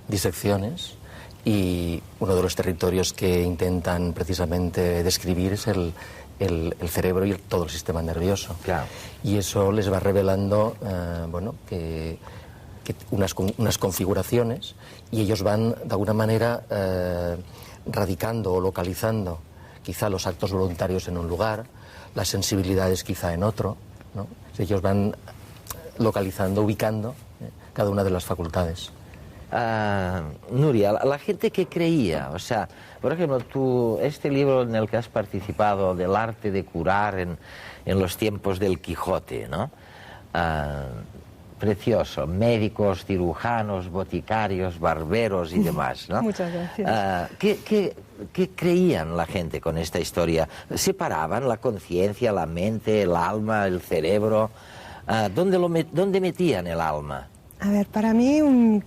disecciones, y uno de los territorios que intentan precisamente describir es el cerebro y todo el sistema nervioso. Claro. Y eso les va revelando que unas configuraciones, y ellos van de alguna manera radicando o localizando quizá los actos voluntarios en un lugar, las sensibilidades quizá en otro, ¿no? Ellos van localizando, ubicando cada una de las facultades. Nuria, la gente que creía, o sea, por ejemplo, este libro en el que has participado, del arte de curar en los tiempos del Quijote, ¿no? Precioso, médicos, cirujanos, boticarios, barberos y demás, ¿no? Muchas gracias. ¿Qué creían la gente con esta historia? ¿Separaban la conciencia, la mente, el alma, el cerebro? ¿Dónde metían el alma? A ver, para mí un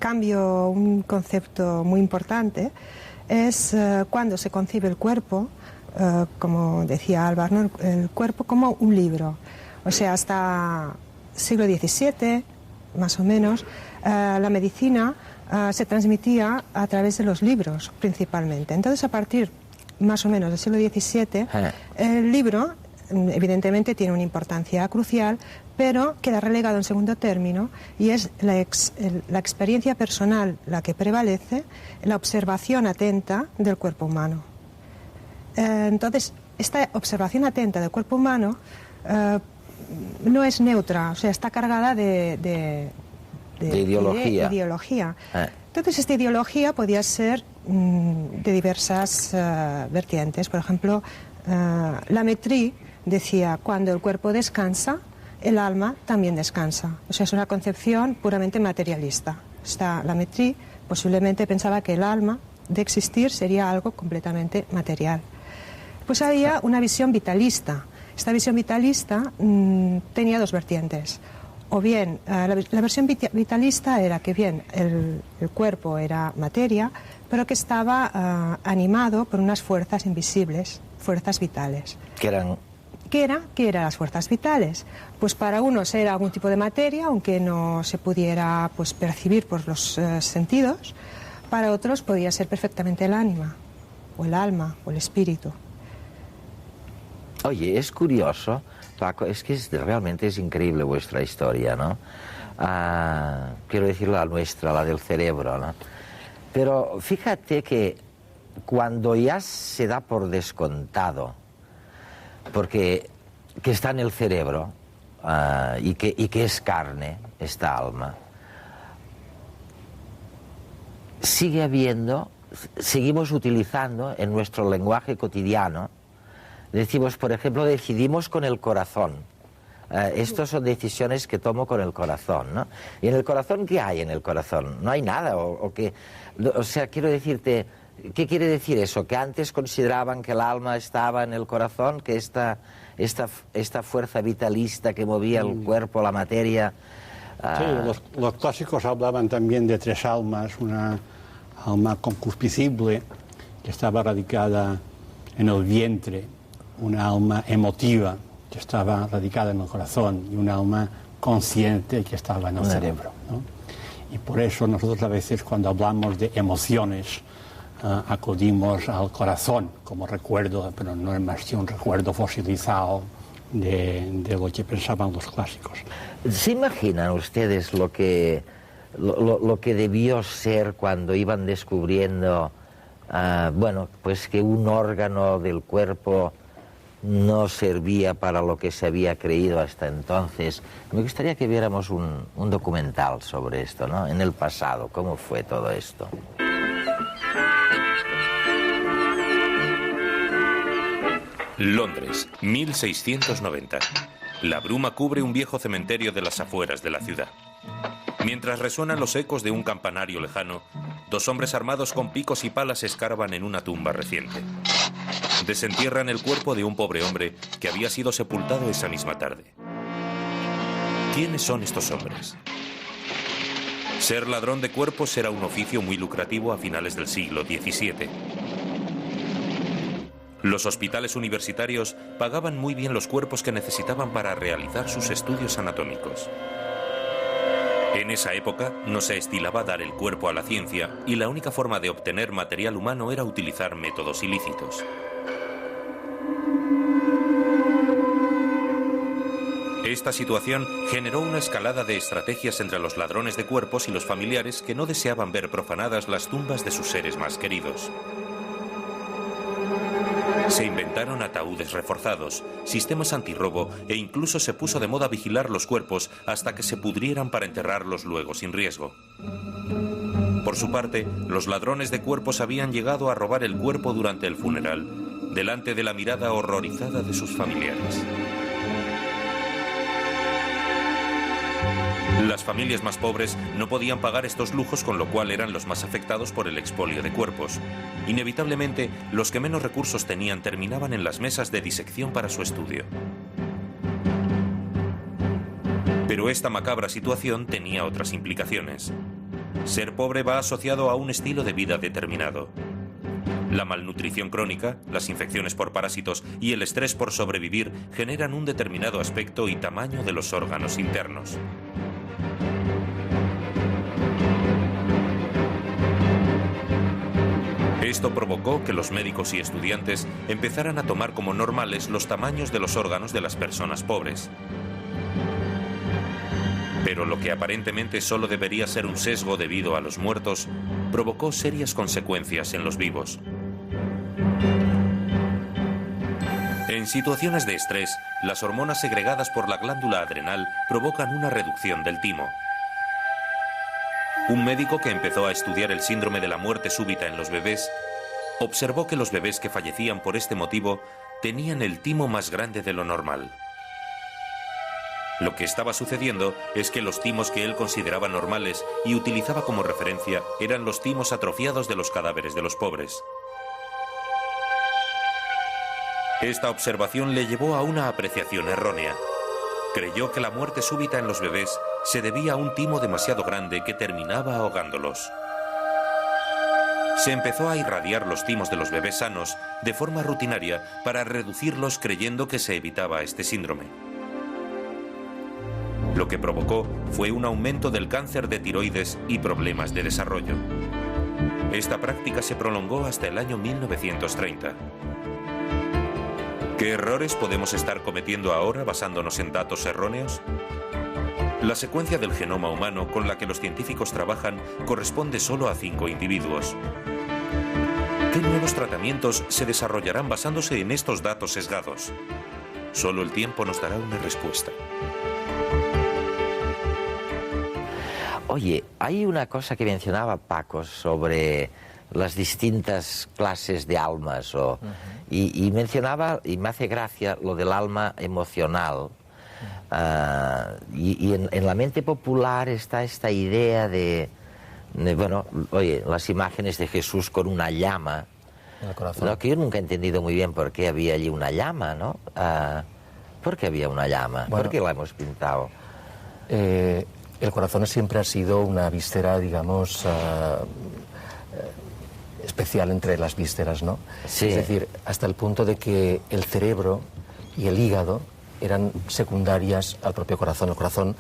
concepto muy importante es cuando se concibe el cuerpo, como decía Álvaro, ¿no? El cuerpo como un libro. O sea, hasta siglo XVII, más o menos, la medicina se transmitía a través de los libros, principalmente. Entonces, a partir más o menos del siglo XVII, el libro, evidentemente, tiene una importancia crucial, pero queda relegado en segundo término, y es la experiencia personal la que prevalece, la observación atenta del cuerpo humano. Entonces, esta observación atenta del cuerpo humano no es neutra, o sea, está cargada de ideología. Entonces, esta ideología podía ser de diversas vertientes. Por ejemplo, la Métrie decía, cuando el cuerpo descansa, el alma también descansa. O sea, es una concepción puramente materialista. La Métrie posiblemente pensaba que el alma, de existir, sería algo completamente material. Pues había una visión vitalista. Esta visión vitalista tenía dos vertientes. O bien, la versión vitalista era que bien, el cuerpo era materia, pero que estaba animado por unas fuerzas invisibles, fuerzas vitales. ¿Qué eran las fuerzas vitales? Pues para unos era algún tipo de materia, aunque no se pudiera pues, percibir por los sentidos. Para otros podía ser perfectamente el ánima, o el alma, o el espíritu. Oye, es curioso, Paco, es que realmente es increíble vuestra historia, ¿no? Quiero decir la nuestra, la del cerebro, ¿no? Pero fíjate que cuando ya se da por descontado, porque que está en el cerebro y que es carne, esta alma, seguimos utilizando en nuestro lenguaje cotidiano, decimos, por ejemplo, decidimos con el corazón. Estas son decisiones que tomo con el corazón, ¿no? ¿Y en el corazón qué hay en el corazón? No hay nada. O sea, quiero decirte, ¿qué quiere decir eso? ¿Que antes consideraban que el alma estaba en el corazón? ¿Que esta fuerza vitalista que movía el cuerpo, la materia? Sí, los clásicos hablaban también de tres almas. Una alma concupiscible, que estaba radicada en el vientre, una alma emotiva, que estaba radicada en el corazón, y una alma consciente que estaba en el cerebro, ¿no? Y por eso nosotros a veces cuando hablamos de emociones acudimos al corazón como recuerdo, pero no es más que un recuerdo fosilizado de lo que pensaban los clásicos. ¿Se imaginan ustedes lo que debió ser cuando iban descubriendo, pues que un órgano del cuerpo no servía para lo que se había creído hasta entonces. Me gustaría que viéramos un documental sobre esto, ¿no? En el pasado, ¿cómo fue todo esto? Londres, 1690. La bruma cubre un viejo cementerio de las afueras de la ciudad. Mientras resuenan los ecos de un campanario lejano, dos hombres armados con picos y palas escarban en una tumba reciente. Desentierran el cuerpo de un pobre hombre que había sido sepultado esa misma tarde. ¿Quiénes son estos hombres? Ser ladrón de cuerpos era un oficio muy lucrativo a finales del siglo XVII. Los hospitales universitarios pagaban muy bien los cuerpos que necesitaban para realizar sus estudios anatómicos. En esa época no se estilaba dar el cuerpo a la ciencia y la única forma de obtener material humano era utilizar métodos ilícitos. Esta situación generó una escalada de estrategias entre los ladrones de cuerpos y los familiares que no deseaban ver profanadas las tumbas de sus seres más queridos. Se inventaron ataúdes reforzados, sistemas antirrobo e incluso se puso de moda vigilar los cuerpos hasta que se pudrieran para enterrarlos luego sin riesgo. Por su parte, los ladrones de cuerpos habían llegado a robar el cuerpo durante el funeral, delante de la mirada horrorizada de sus familiares. Las familias más pobres no podían pagar estos lujos, con lo cual eran los más afectados por el expolio de cuerpos. Inevitablemente, los que menos recursos tenían terminaban en las mesas de disección para su estudio. Pero esta macabra situación tenía otras implicaciones. Ser pobre va asociado a un estilo de vida determinado. La malnutrición crónica, las infecciones por parásitos y el estrés por sobrevivir generan un determinado aspecto y tamaño de los órganos internos. Esto provocó que los médicos y estudiantes empezaran a tomar como normales los tamaños de los órganos de las personas pobres. Pero lo que aparentemente solo debería ser un sesgo debido a los muertos, provocó serias consecuencias en los vivos. En situaciones de estrés, las hormonas segregadas por la glándula adrenal provocan una reducción del timo. Un médico que empezó a estudiar el síndrome de la muerte súbita en los bebés observó que los bebés que fallecían por este motivo tenían el timo más grande de lo normal. Lo que estaba sucediendo es que los timos que él consideraba normales y utilizaba como referencia eran los timos atrofiados de los cadáveres de los pobres. Esta observación le llevó a una apreciación errónea. Creyó que la muerte súbita en los bebés se debía a un timo demasiado grande que terminaba ahogándolos. Se empezó a irradiar los timos de los bebés sanos de forma rutinaria para reducirlos, creyendo que se evitaba este síndrome. Lo que provocó fue un aumento del cáncer de tiroides y problemas de desarrollo. Esta práctica se prolongó hasta el año 1930. ¿Qué errores podemos estar cometiendo ahora basándonos en datos erróneos? La secuencia del genoma humano con la que los científicos trabajan corresponde solo a 5 individuos. ¿Qué nuevos tratamientos se desarrollarán basándose en estos datos sesgados? Solo el tiempo nos dará una respuesta. Oye, hay una cosa que mencionaba Paco sobre las distintas clases de almas, y mencionaba, y me hace gracia, lo del alma emocional. Y en la mente popular está esta idea de, bueno, oye, las imágenes de Jesús con una llama, en el corazón. ¿no? Que yo nunca he entendido muy bien por qué había allí una llama, ¿no? ¿Por qué había una llama? Bueno, ¿por qué la hemos pintado? El corazón siempre ha sido una víscera, digamos, especial entre las vísceras, ¿no? Sí. Es decir, hasta el punto de que el cerebro y el hígado eran secundarias al propio corazón. El corazón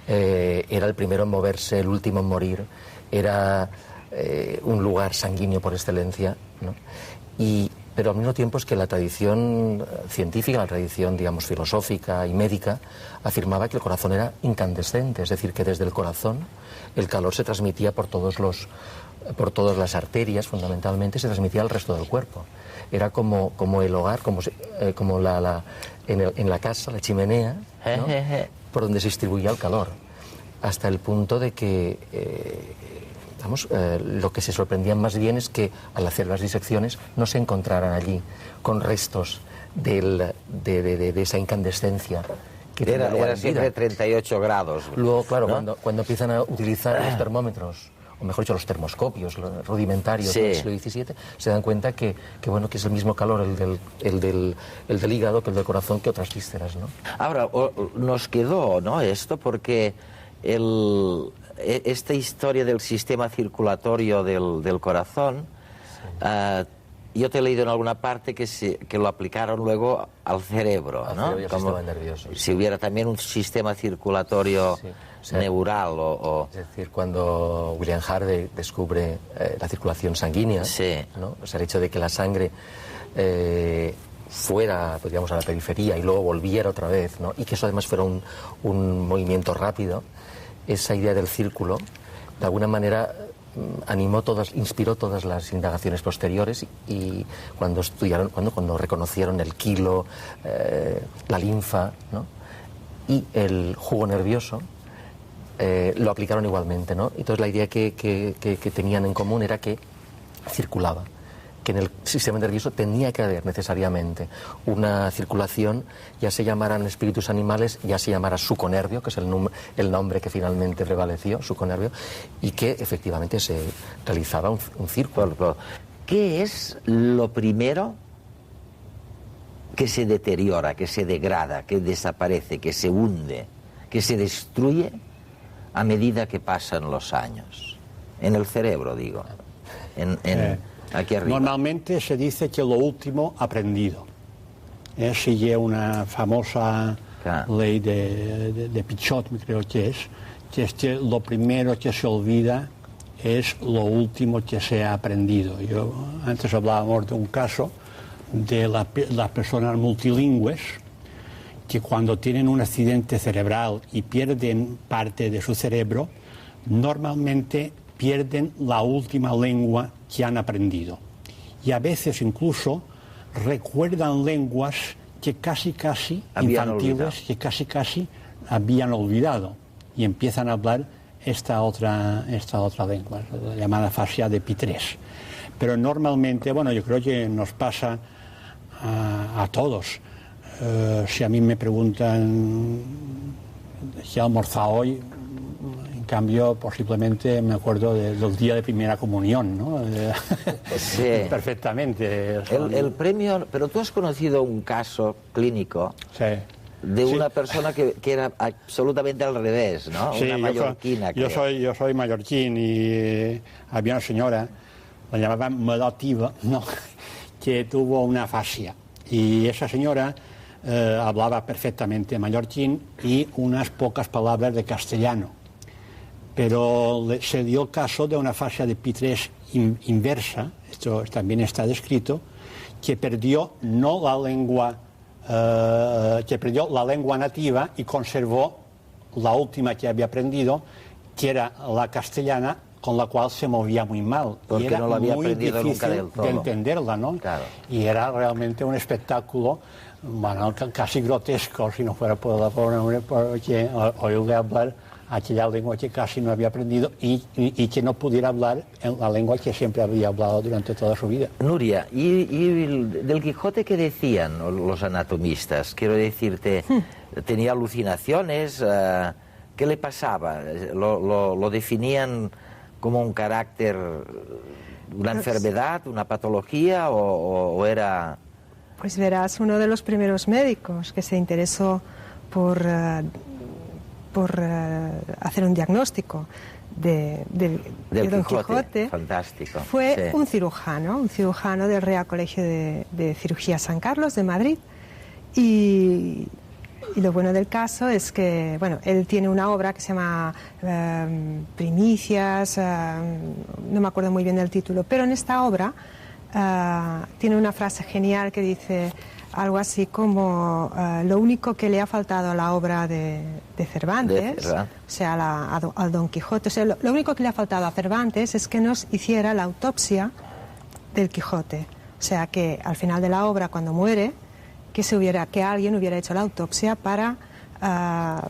era el primero en moverse, el último en morir, era un lugar sanguíneo por excelencia, ¿no? Pero al mismo tiempo es que la tradición científica, la tradición, digamos, filosófica y médica, afirmaba que el corazón era incandescente, es decir, que desde el corazón el calor se transmitía por todos los por todas las arterias, fundamentalmente, se transmitía al resto del cuerpo. Era como el hogar, como en la casa, la chimenea, ¿no? Por donde se distribuía el calor, hasta el punto de que, lo que se sorprendían más bien es que al hacer las disecciones no se encontraran allí con restos de esa incandescencia. Que era siempre 38 grados. Luego, claro, ¿no? cuando empiezan a utilizar los termómetros, o mejor dicho, los termoscopios los rudimentarios del siglo XVII, se dan cuenta que es el mismo calor el del hígado que el del corazón, que otras vísceras, ¿no? Ahora, nos quedó, ¿no?, esto, porque esta historia del sistema circulatorio del corazón, yo te he leído en alguna parte que lo aplicaron luego al cerebro, ¿no? Como sistema nervioso. Si hubiera también un sistema circulatorio neural o... Es decir, cuando William Harvey descubre la circulación sanguínea, ¿no? O sea, el hecho de que la sangre fuera, digamos, a la periferia y luego volviera otra vez, ¿no? Y que eso además fuera un movimiento rápido, esa idea del círculo, de alguna manera inspiró todas las indagaciones posteriores, y cuando reconocieron el quilo, la linfa, ¿no?, y el jugo nervioso, lo aplicaron igualmente, ¿no? Entonces la idea que tenían en común era que circulaba, que en el sistema nervioso tenía que haber necesariamente una circulación, ya se llamaran espíritus animales, ya se llamara suconervio, que es el nombre que finalmente prevaleció, suconervio, y que efectivamente se realizaba un círculo. ¿Qué es lo primero que se deteriora, que se degrada, que desaparece, que se hunde, que se destruye a medida que pasan los años? En el cerebro, digo. Aquí arriba. Normalmente se dice que lo último aprendido. Sigue una famosa ley de Pichot, creo que es que lo primero que se olvida es lo último que se ha aprendido. Antes hablábamos de un caso de las personas multilingües que cuando tienen un accidente cerebral y pierden parte de su cerebro, normalmente pierden la última lengua que han aprendido. Y a veces incluso recuerdan lenguas que casi infantiles, que casi habían olvidado, y empiezan a hablar esta otra lengua, la llamada fascia de Pitres. Pero normalmente, yo creo que nos pasa a todos. Si a mí me preguntan si he almorzado hoy, en cambio posiblemente me acuerdo del día de primera comunión, ¿no? Sí. Perfectamente. El premio, pero tú has conocido un caso clínico de una persona que era absolutamente al revés, ¿no? Sí, una mallorquina. Yo soy mallorquín, y había una señora, la llamaban Medotiva, ¿no?, que tuvo una fascia, y esa señora hablaba perfectamente mallorquín y unas pocas palabras de castellano, pero se dio el caso de una fascia de Pitres inversa, esto también está descrito, que perdió la lengua nativa y conservó la última que había aprendido, que era la castellana, con la cual se movía muy mal. Porque y era no la había muy aprendido nunca difícil del todo de entenderla, ¿no? Claro. Y era realmente un espectáculo, casi grotesco, si no fuera por oírle hablar aquella lengua que casi no había aprendido y que no pudiera hablar en la lengua que siempre había hablado durante toda su vida. Nuria, ¿y del Quijote qué decían los anatomistas? Quiero decirte, ¿tenía alucinaciones? ¿Qué le pasaba? ¿Lo definían como un carácter, una enfermedad, una patología o era...? Pues verás, uno de los primeros médicos que se interesó por hacer un diagnóstico de Don Quijote fantástico, fue un cirujano del Real Colegio de Cirugía San Carlos de Madrid, y lo bueno del caso es que, él tiene una obra que se llama Primicias, no me acuerdo muy bien del título, pero en esta obra tiene una frase genial que dice: algo así como lo único que le ha faltado a la obra de Cervantes, o sea, al Don Quijote, o sea, lo único que le ha faltado a Cervantes es que nos hiciera la autopsia del Quijote. O sea, que al final de la obra, cuando muere, que alguien hubiera hecho la autopsia para,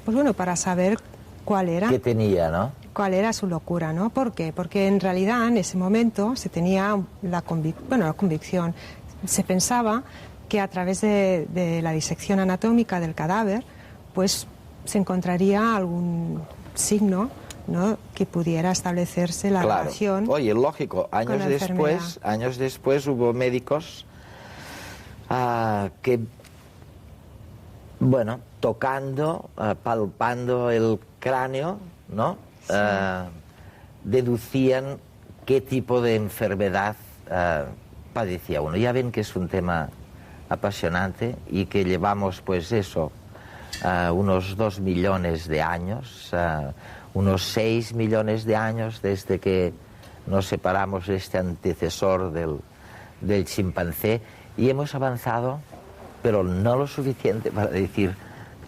pues bueno, para saber cuál era. ¿Qué tenía, no? Cuál era su locura, ¿no? ¿Por qué? Porque en realidad en ese momento se tenía la convicción. Se pensaba que a través de la disección anatómica del cadáver, pues se encontraría algún signo, ¿no?, que pudiera establecerse la relación. Oye, lógico, años después hubo médicos que, bueno, tocando, palpando el cráneo, ¿no? Sí. Deducían qué tipo de enfermedad padecía uno. Ya ven que es un tema apasionante y que llevamos, pues eso, unos 2 millones de años, unos 6 millones de años desde que nos separamos de este antecesor del chimpancé, y hemos avanzado, pero no lo suficiente para decir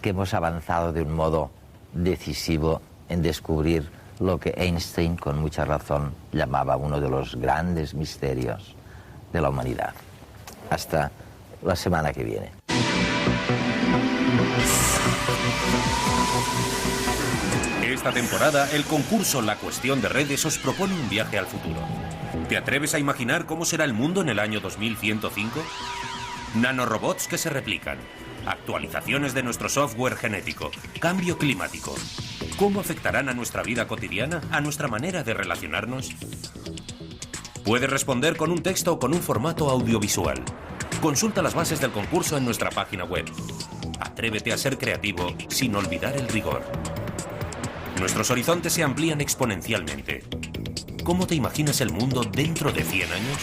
que hemos avanzado de un modo decisivo en descubrir lo que Einstein, con mucha razón, llamaba uno de los grandes misterios de la humanidad. Hasta la semana que viene. Esta temporada, el concurso La Cuestión de Redes os propone un viaje al futuro. ¿Te atreves a imaginar cómo será el mundo en el año 2105? Nanorobots que se replican, actualizaciones de nuestro software genético, cambio climático. ¿Cómo afectarán a nuestra vida cotidiana, a nuestra manera de relacionarnos? Puedes responder con un texto o con un formato audiovisual. Consulta las bases del concurso en nuestra página web. Atrévete a ser creativo sin olvidar el rigor. Nuestros horizontes se amplían exponencialmente. ¿Cómo te imaginas el mundo dentro de 100 años?